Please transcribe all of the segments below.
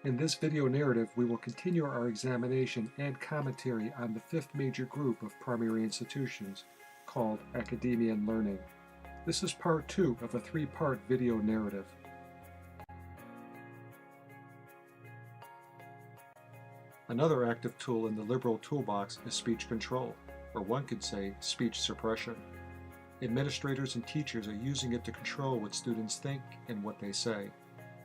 In this video narrative, we will continue our examination and commentary on the fifth major group of primary institutions, called Academia and Learning. This is part 2 of a 3-part video narrative. Another active tool in the liberal toolbox is speech control, or one could say speech suppression. Administrators and teachers are using it to control what students think and what they say.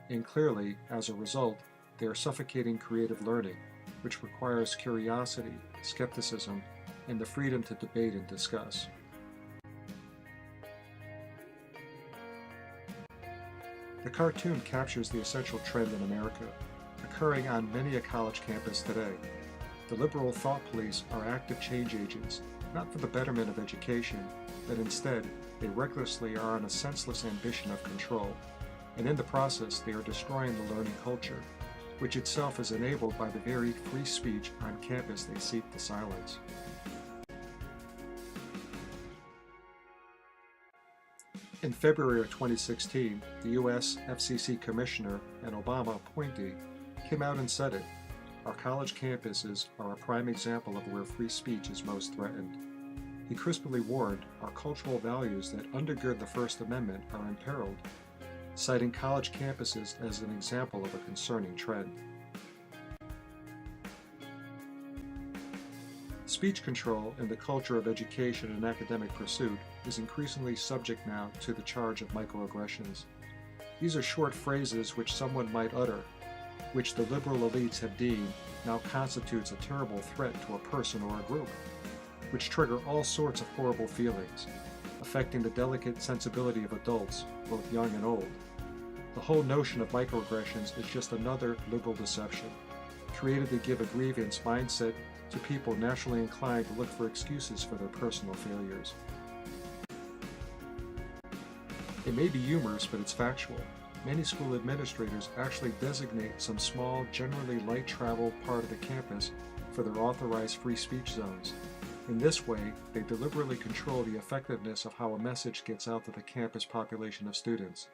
And clearly, as a result, they are suffocating creative learning, which requires curiosity, skepticism, and the freedom to debate and discuss. The cartoon captures the essential trend in America, occurring on many a college campus today. The liberal thought police are active change agents, not for the betterment of education, but instead they recklessly are on a senseless ambition of control, and in the process they are destroying the learning culture, which itself is enabled by the very free speech on campus they seek to silence. In February of 2016, the U.S. FCC Commissioner and Obama appointee came out and said it. Our college campuses are a prime example of where free speech is most threatened. He crisply warned our cultural values that undergird the First Amendment are imperiled, citing college campuses as an example of a concerning trend. Speech control in the culture of education and academic pursuit is increasingly subject now to the charge of microaggressions. These are short phrases which someone might utter, which the liberal elites have deemed now constitutes a terrible threat to a person or a group, which trigger all sorts of horrible feelings, affecting the delicate sensibility of adults, both young and old. The whole notion of microaggressions is just another liberal deception, created to give a grievance mindset to people naturally inclined to look for excuses for their personal failures. It may be humorous, but it's factual. Many school administrators actually designate some small, generally light-traveled part of the campus for their authorized free speech zones. In this way, they deliberately control the effectiveness of how a message gets out to the campus population of students.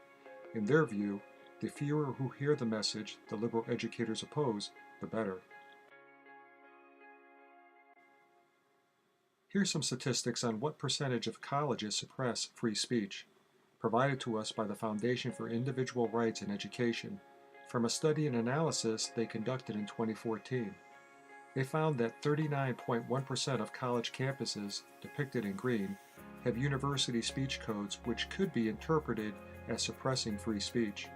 In their view, the fewer who hear the message the liberal educators oppose, the better. Here's some statistics on what percentage of colleges suppress free speech, provided to us by the Foundation for Individual Rights in Education, from a study and analysis they conducted in 2014. They found that 39.1% of college campuses, depicted in green, have university speech codes which could be interpreted as suppressing free speech.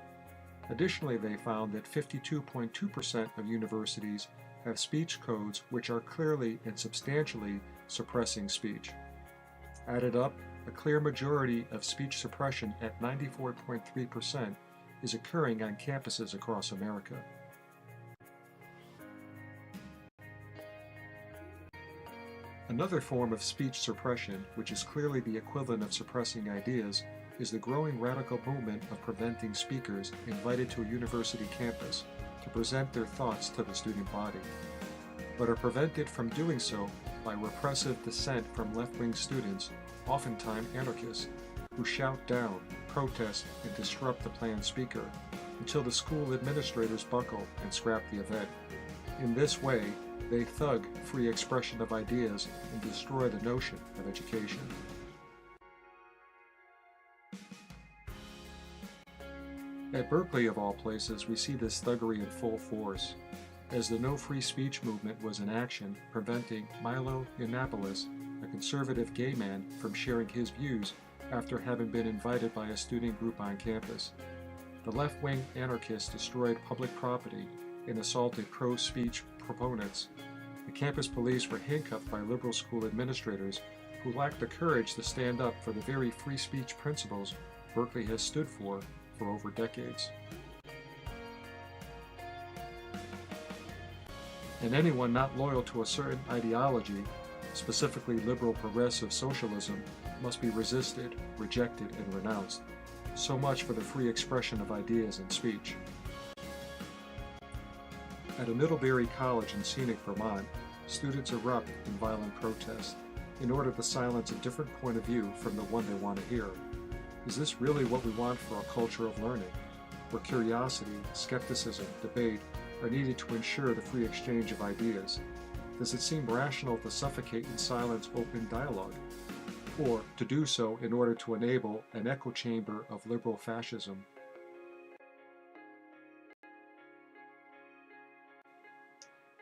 Additionally, they found that 52.2% of universities have speech codes which are clearly and substantially suppressing speech. Added up, a clear majority of speech suppression at 94.3% is occurring on campuses across America. Another form of speech suppression, which is clearly the equivalent of suppressing ideas, is the growing radical movement of preventing speakers invited to a university campus to present their thoughts to the student body, but are prevented from doing so by repressive dissent from left-wing students, oftentimes anarchists, who shout down, protest, and disrupt the planned speaker until the school administrators buckle and scrap the event. In this way, they thug free expression of ideas and destroy the notion of education. At Berkeley, of all places, we see this thuggery in full force, as the No Free Speech movement was in action preventing Milo Yiannopoulos, a conservative gay man, from sharing his views after having been invited by a student group on campus. The left-wing anarchists destroyed public property and assaulted pro-speech proponents. The campus police were handcuffed by liberal school administrators who lacked the courage to stand up for the very free speech principles Berkeley has stood for over decades. And anyone not loyal to a certain ideology, specifically liberal progressive socialism, must be resisted, rejected, and renounced. So much for the free expression of ideas and speech. At a Middlebury College in scenic Vermont, students erupt in violent protest in order to silence a different point of view from the one they want to hear. Is this really what we want for a culture of learning, where curiosity, skepticism, debate, are needed to ensure the free exchange of ideas. Does it seem rational to suffocate and silence open dialogue, or to do so in order to enable an echo chamber of liberal fascism?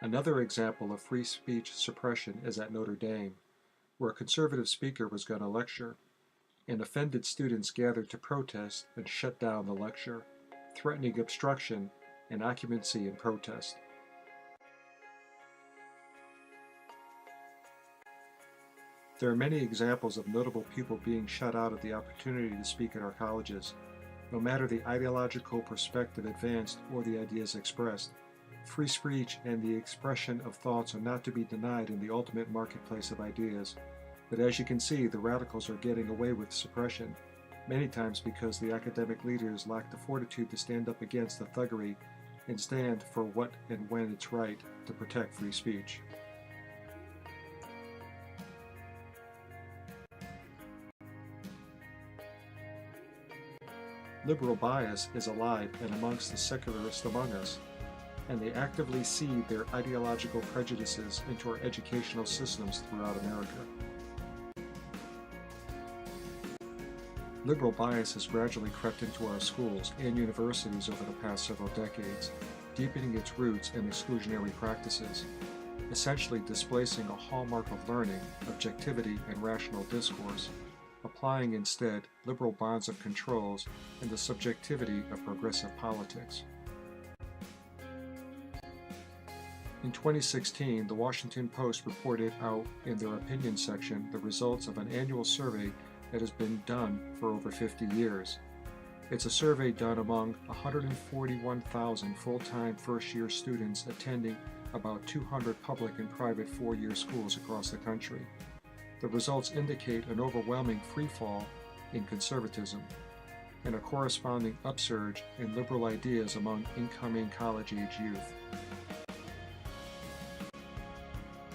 Another example of free speech suppression is at Notre Dame, where a conservative speaker was going to lecture, and offended students gathered to protest and shut down the lecture, threatening obstruction and occupancy in protest. There are many examples of notable people being shut out of the opportunity to speak at our colleges, no matter the ideological perspective advanced or the ideas expressed. Free speech and the expression of thoughts are not to be denied in the ultimate marketplace of ideas, but as you can see, the radicals are getting away with suppression, many times because the academic leaders lack the fortitude to stand up against the thuggery and stand for what and when it's right to protect free speech. Liberal bias is alive and amongst the secularists among us, and they actively seed their ideological prejudices into our educational systems throughout America. Liberal bias has gradually crept into our schools and universities over the past several decades, deepening its roots in exclusionary practices, essentially displacing a hallmark of learning, objectivity, and rational discourse, applying instead liberal bonds of controls and the subjectivity of progressive politics. In 2016, the Washington Post reported out in their opinion section the results of an annual survey that has been done for over 50 years. It's a survey done among 141,000 full-time first-year students attending about 200 public and private four-year schools across the country. The results indicate an overwhelming freefall in conservatism and a corresponding upsurge in liberal ideas among incoming college-age youth.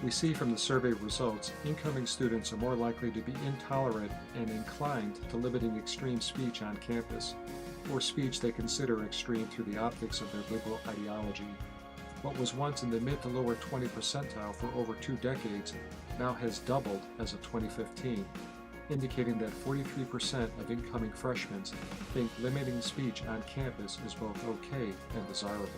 We see from the survey results, incoming students are more likely to be intolerant and inclined to limiting extreme speech on campus, or speech they consider extreme through the optics of their liberal ideology. What was once in the mid to lower 20 percentile for over 2 decades now has doubled as of 2015, indicating that 43% of incoming freshmen think limiting speech on campus is both okay and desirable.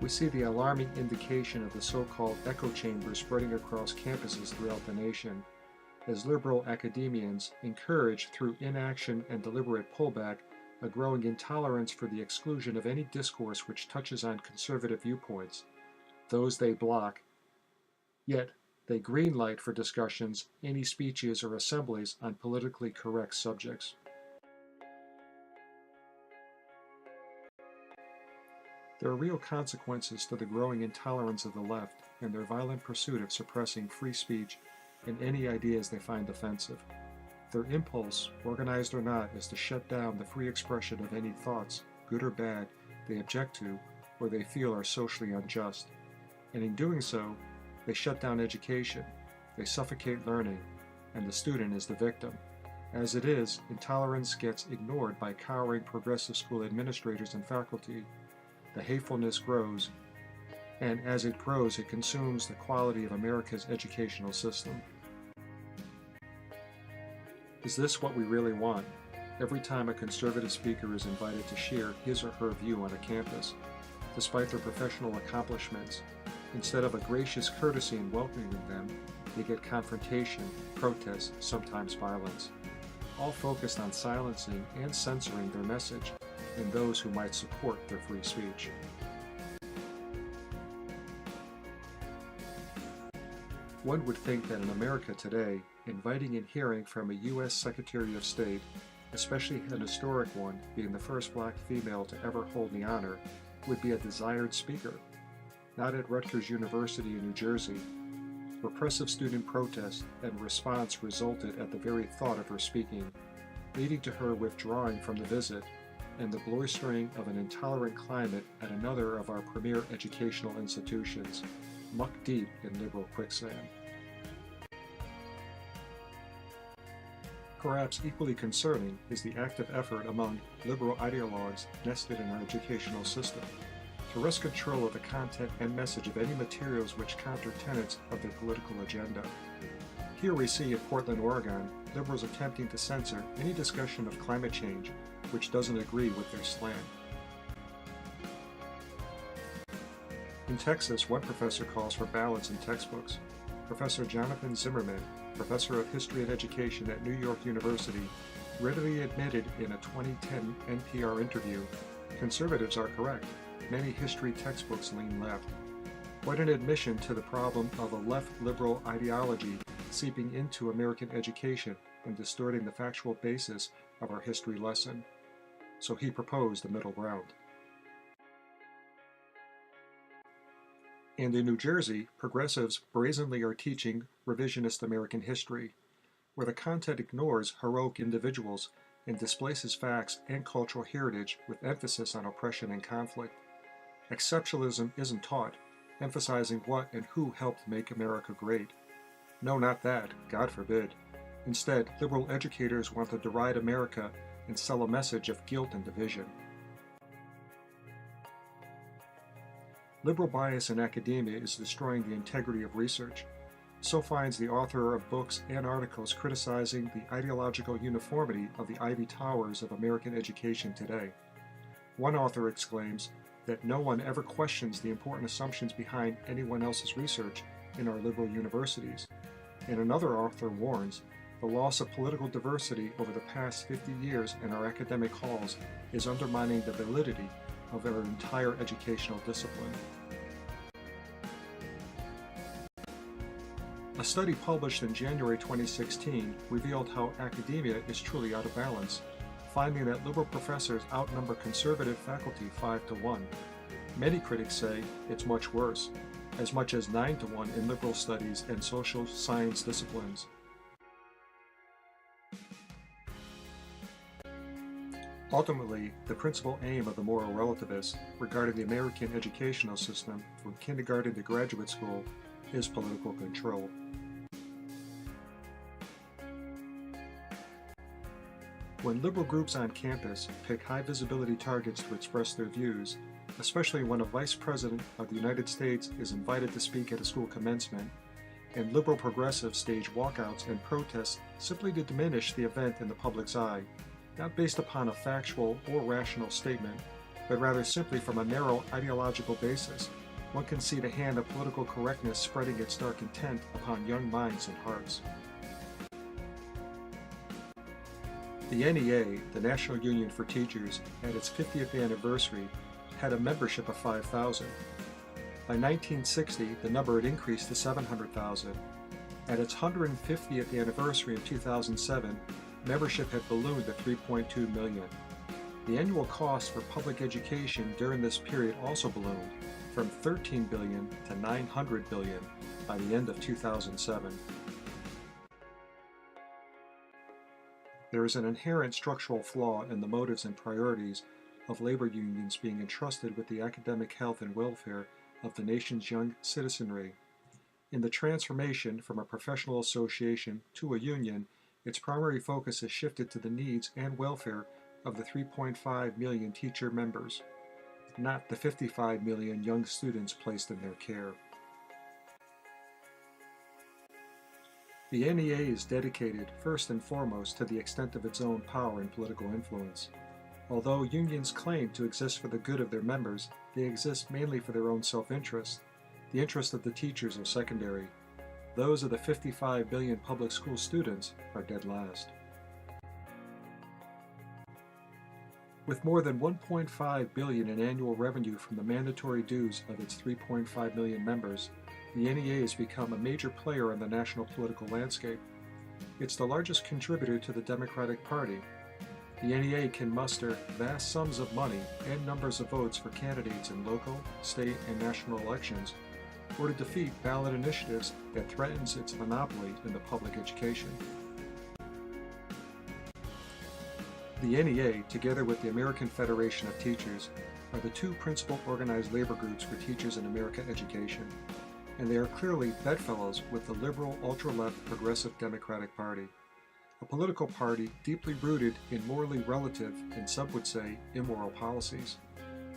We see the alarming indication of the so-called echo chamber spreading across campuses throughout the nation, as liberal academians encourage through inaction and deliberate pullback a growing intolerance for the exclusion of any discourse which touches on conservative viewpoints. Those they block, yet they greenlight for discussions any speeches or assemblies on politically correct subjects. There are real consequences to the growing intolerance of the left and their violent pursuit of suppressing free speech and any ideas they find offensive. Their impulse, organized or not, is to shut down the free expression of any thoughts, good or bad, they object to or they feel are socially unjust. And in doing so, they shut down education, they suffocate learning, and the student is the victim. As it is, intolerance gets ignored by cowering progressive school administrators and faculty. The hatefulness grows, and as it grows, it consumes the quality of America's educational system. Is this what we really want? Every time a conservative speaker is invited to share his or her view on a campus, despite their professional accomplishments, instead of a gracious courtesy in welcoming them, they get confrontation, protest, sometimes violence, all focused on silencing and censoring their message and those who might support their free speech. One would think that in America today, inviting and hearing from a U.S. Secretary of State, especially an historic one, being the first black female to ever hold the honor, would be a desired speaker. Not at Rutgers University in New Jersey. Repressive student protest and response resulted at the very thought of her speaking, leading to her withdrawing from the visit and the blistering of an intolerant climate at another of our premier educational institutions, muck deep in liberal quicksand. perhaps equally concerning is the active effort among liberal ideologues nested in our educational system to wrest control of the content and message of any materials which counter tenets of their political agenda. Here we see in Portland, Oregon, liberals attempting to censor any discussion of climate change which doesn't agree with their slant. In Texas, one professor calls for balance in textbooks. Professor Jonathan Zimmerman, professor of history and education at New York University, readily admitted in a 2010 NPR interview, "Conservatives are correct. Many history textbooks lean left." What an admission to the problem of a left-liberal ideology seeping into American education and distorting the factual basis of our history lesson. So he proposed a middle ground. And in New Jersey, progressives brazenly are teaching revisionist American history, where the content ignores heroic individuals and displaces facts and cultural heritage with emphasis on oppression and conflict. Exceptionalism isn't taught, emphasizing what and who helped make America great. No, not that, God forbid. Instead, liberal educators want to deride America and sell a message of guilt and division. Liberal bias in academia is destroying the integrity of research. So finds the author of books and articles criticizing the ideological uniformity of the Ivy Towers of American education today. One author exclaims that no one ever questions the important assumptions behind anyone else's research in our liberal universities. And another author warns the loss of political diversity over the past 50 years in our academic halls is undermining the validity of our entire educational discipline. A study published in January 2016 revealed how academia is truly out of balance, finding that liberal professors outnumber conservative faculty 5 to 1. Many critics say it's much worse, as much as 9 to 1 in liberal studies and social science disciplines. Ultimately, the principal aim of the moral relativists regarding the American educational system from kindergarten to graduate school is political control. When liberal groups on campus pick high-visibility targets to express their views, especially when a vice president of the United States is invited to speak at a school commencement, and liberal progressives stage walkouts and protests simply to diminish the event in the public's eye, not based upon a factual or rational statement, but rather simply from a narrow ideological basis, one can see the hand of political correctness spreading its dark intent upon young minds and hearts. The NEA, the National Union for Teachers, at its 50th anniversary, had a membership of 5,000. By 1960, the number had increased to 700,000. At its 150th anniversary in 2007, membership had ballooned to 3.2 million. The annual cost for public education during this period also ballooned, from $13 billion to $900 billion by the end of 2007. There is an inherent structural flaw in the motives and priorities of labor unions being entrusted with the academic health and welfare of the nation's young citizenry. In the transformation from a professional association to a union, its primary focus has shifted to the needs and welfare of the 3.5 million teacher members, not the 55 million young students placed in their care. The NEA is dedicated first and foremost to the extent of its own power and political influence. Although unions claim to exist for the good of their members, they exist mainly for their own self-interest. The interests of the teachers are secondary. Those of the 55 billion public school students are dead last. With more than 1.5 billion in annual revenue from the mandatory dues of its 3.5 million members, the NEA has become a major player in the national political landscape. It's the largest contributor to the Democratic Party. The NEA can muster vast sums of money and numbers of votes for candidates in local, state, and national elections, or to defeat ballot initiatives that threatens its monopoly in the public education. The NEA, together with the American Federation of Teachers, are the two principal organized labor groups for teachers in American education, and they are clearly bedfellows with the liberal ultra-left Progressive Democratic Party. a political party deeply rooted in morally relative, and some would say immoral policies,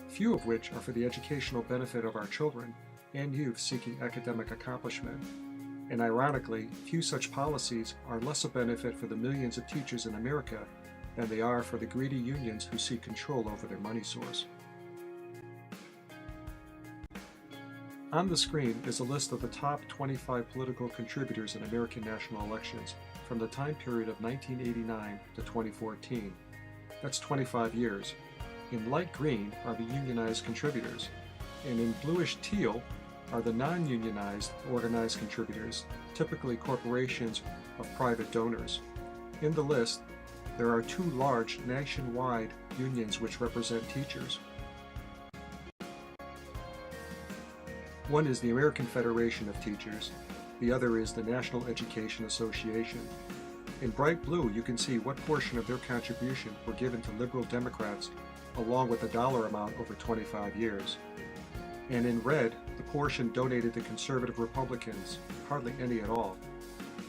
few of which are for the educational benefit of our children and youth seeking academic accomplishment. And ironically, few such policies are less a benefit for the millions of teachers in America than they are for the greedy unions who seek control over their money source. On the screen is a list of the top 25 political contributors in American national elections from the time period of 1989 to 2014. That's 25 years. In light green are the unionized contributors, and in bluish teal are the non-unionized organized contributors, typically corporations of private donors. In the list, there are two large nationwide unions which represent teachers. One is the American Federation of Teachers, the other is the National Education Association. In bright blue, you can see what portion of their contribution were given to liberal Democrats, along with the dollar amount over 25 years. And in red, the portion donated to conservative Republicans, hardly any at all.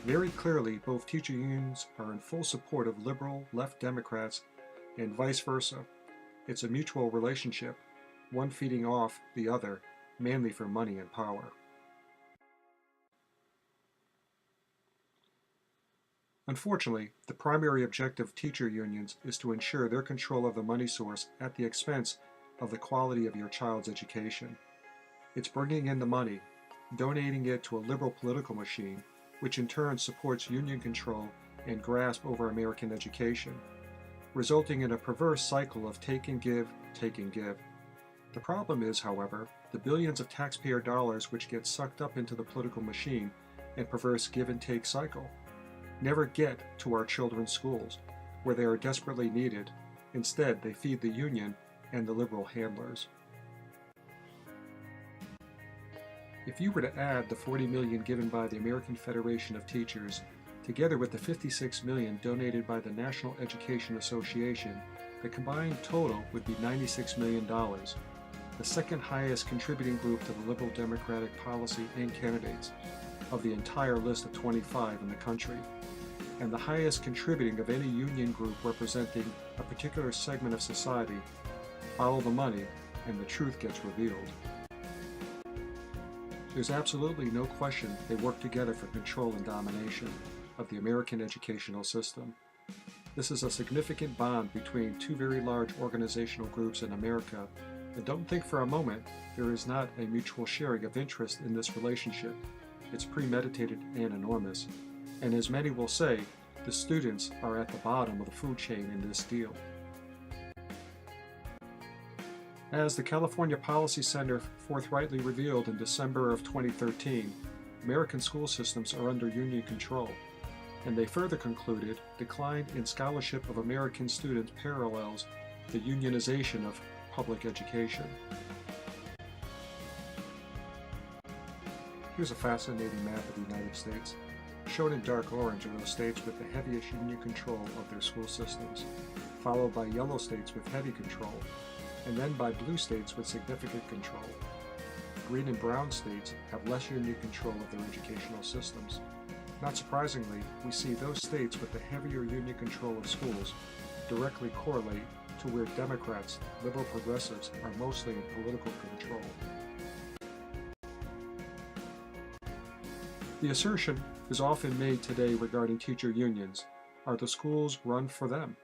Very clearly, both teacher unions are in full support of liberal left Democrats and vice versa. It's a mutual relationship, one feeding off the other, mainly for money and power. Unfortunately, the primary objective of teacher unions is to ensure their control of the money source at the expense of the quality of your child's education. It's bringing in the money, donating it to a liberal political machine, which in turn supports union control and grasp over American education, resulting in a perverse cycle of take and give, take and give. The problem is, however, the billions of taxpayer dollars which get sucked up into the political machine and perverse give and take cycle never get to our children's schools, where they are desperately needed. Instead, they feed the union and the liberal handlers. If you were to add the $40 million given by the American Federation of Teachers, together with the $56 million donated by the National Education Association, the combined total would be $96 million, the second highest contributing group to the liberal Democratic policy and candidates of the entire list of 25 in the country, and the highest contributing of any union group representing a particular segment of society. Follow the money, and the truth gets revealed. There's absolutely no question they work together for control and domination of the American educational system. This is a significant bond between two very large organizational groups in America, and don't think for a moment there is not a mutual sharing of interest in this relationship. It's premeditated and enormous, and as many will say, the students are at the bottom of the food chain in this deal. As the California Policy Center forthrightly revealed in December of 2013, American school systems are under union control, and they further concluded decline in scholarship of American students parallels the unionization of public education. Here's a fascinating map of the United States. Shown in dark orange are those states with the heaviest union control of their school systems, followed by yellow states with heavy control, and then by blue states with significant control. Green and brown states have less union control of their educational systems. Not surprisingly, we see those states with the heavier union control of schools directly correlate to where Democrats, liberal progressives, are mostly in political control. The assertion is often made today regarding teacher unions: are the schools run for them?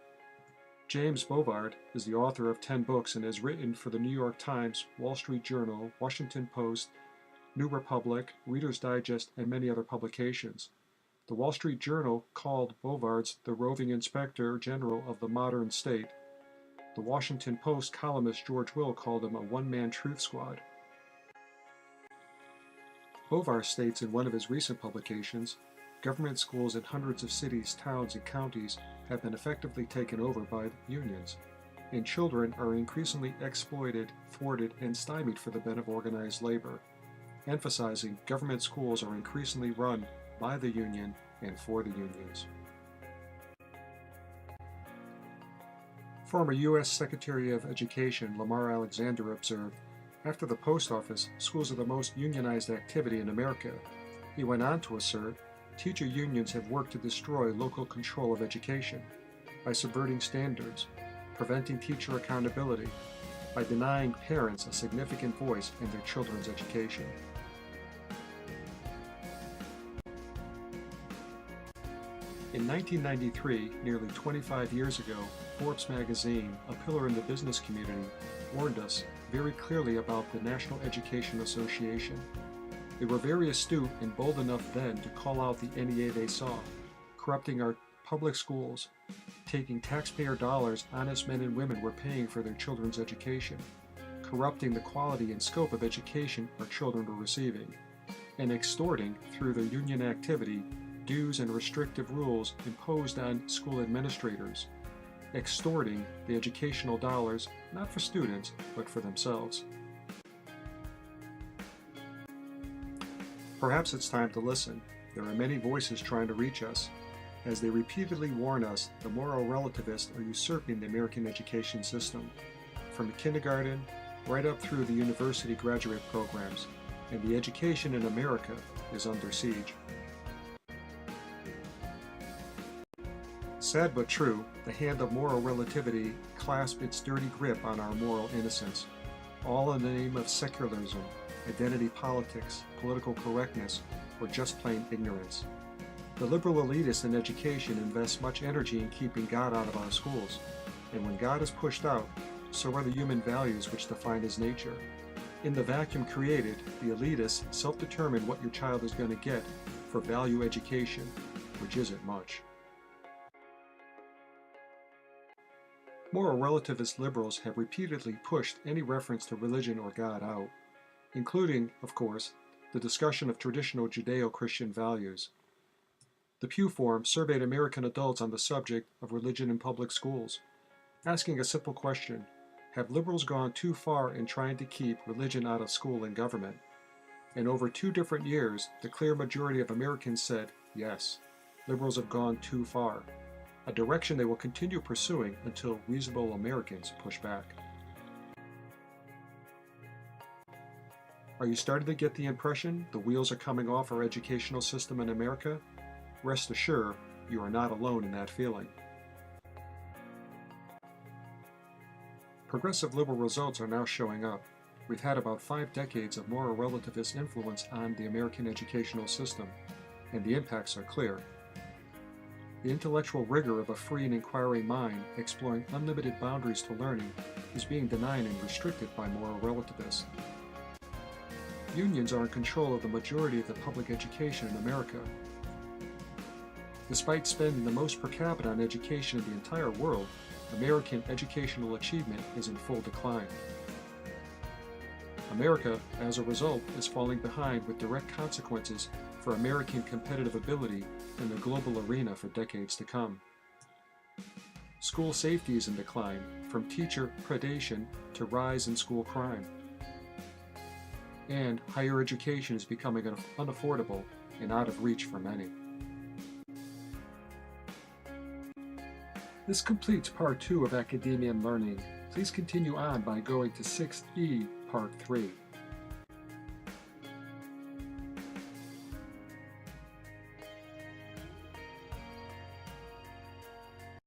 James Bovard is the author of 10 books and has written for the New York Times, Wall Street Journal, Washington Post, New Republic, Reader's Digest, and many other publications. The Wall Street Journal called Bovard's the roving inspector general of the modern state. The Washington Post columnist George Will called him a one-man truth squad. Bovard states in one of his recent publications, government schools in hundreds of cities, towns, and counties have been effectively taken over by unions, and children are increasingly exploited, thwarted, and stymied for the benefit of organized labor, emphasizing government schools are increasingly run by the union and for the unions. Former U.S. Secretary of Education Lamar Alexander observed, "After the post office, schools are the most unionized activity in America." He went on to assert, teacher unions have worked to destroy local control of education by subverting standards, preventing teacher accountability, by denying parents a significant voice in their children's education. In 1993, nearly 25 years ago, Forbes magazine, a pillar in the business community, warned us very clearly about the National Education Association. They were very astute and bold enough then to call out the NEA they saw, corrupting our public schools, taking taxpayer dollars honest men and women were paying for their children's education, corrupting the quality and scope of education our children were receiving, and extorting, through their union activity, dues and restrictive rules imposed on school administrators, extorting the educational dollars not for students, but for themselves. Perhaps it's time to listen. There are many voices trying to reach us. As they repeatedly warn us, the moral relativists are usurping the American education system, from kindergarten right up through the university graduate programs, and the education in America is under siege. Sad but true, the hand of moral relativity clasps its dirty grip on our moral innocence, all in the name of secularism, identity politics, political correctness, or just plain ignorance. The liberal elitists in education invest much energy in keeping God out of our schools, and when God is pushed out, so are the human values which define his nature. In the vacuum created, the elitists self-determine what your child is going to get for value education, which isn't much. Moral relativist liberals have repeatedly pushed any reference to religion or God out, including, of course, the discussion of traditional Judeo-Christian values. The Pew Forum surveyed American adults on the subject of religion in public schools, asking a simple question: have liberals gone too far in trying to keep religion out of school and government? And over 2 different years, the clear majority of Americans said, yes, liberals have gone too far, a direction they will continue pursuing until reasonable Americans push back. Are you starting to get the impression the wheels are coming off our educational system in America? Rest assured, you are not alone in that feeling. Progressive liberal results are now showing up. We've had about 5 decades of moral relativist influence on the American educational system, and the impacts are clear. The intellectual rigor of a free and inquiring mind, exploring unlimited boundaries to learning, is being denied and restricted by moral relativists. Unions are in control of the majority of the public education in America. Despite spending the most per capita on education in the entire world, American educational achievement is in full decline. America, as a result, is falling behind with direct consequences for American competitive ability in the global arena for decades to come. School safety is in decline, from teacher predation to rise in school crime. And higher education is becoming unaffordable and out of reach for many. This completes Part 2 of Academia and Learning. Please continue on by going to 6E Part 3.